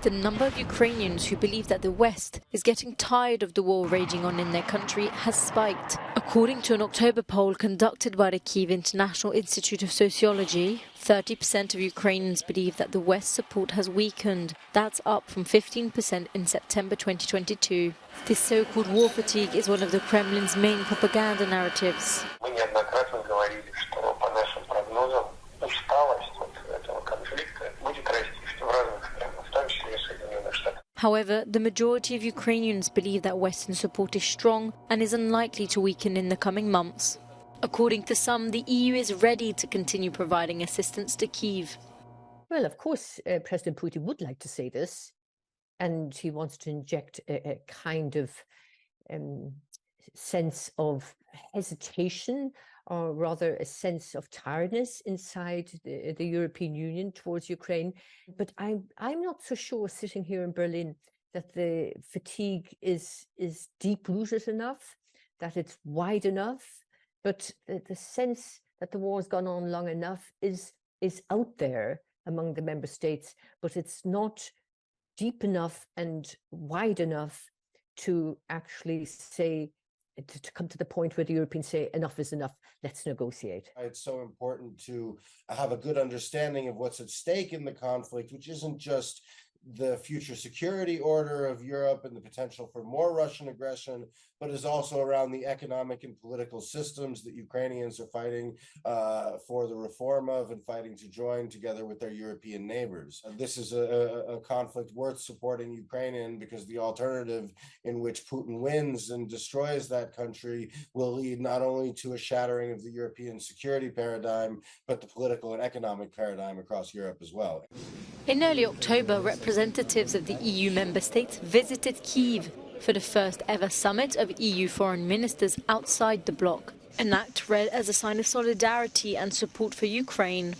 The number of Ukrainians who believe that the West is getting tired of the war raging on in their country has spiked. According to an October poll conducted by the Kyiv International Institute of Sociology, 30% of Ukrainians believe that the West's support has weakened. That's up from 15% in September 2022. This so-called war fatigue is one of the Kremlin's main propaganda narratives. However, the majority of Ukrainians believe that Western support is strong and is unlikely to weaken in the coming months. According to some, the EU is ready to continue providing assistance to Kyiv. Well, of course, President Putin would like to say this, and he wants to inject a kind of sense of hesitation, or rather a sense of tiredness inside the European Union towards Ukraine. But I'm not so sure, sitting here in Berlin, that the fatigue is deep-rooted enough, that it's wide enough. But the sense that the war has gone on long enough is out there among the member states, but it's not deep enough and wide enough to actually say, to come to the point where the Europeans say enough is enough, let's negotiate. It's so important to have a good understanding of what's at stake in the conflict, which isn't just the future security order of Europe and the potential for more Russian aggression, but is also around the economic and political systems that Ukrainians are fighting for the reform of and fighting to join together with their European neighbors. This is a conflict worth supporting Ukraine in, because the alternative, in which Putin wins and destroys that country, will lead not only to a shattering of the European security paradigm, but the political and economic paradigm across Europe as well. In early October, representatives of the EU member states visited Kyiv for the first ever summit of EU foreign ministers outside the bloc, an act read as a sign of solidarity and support for Ukraine.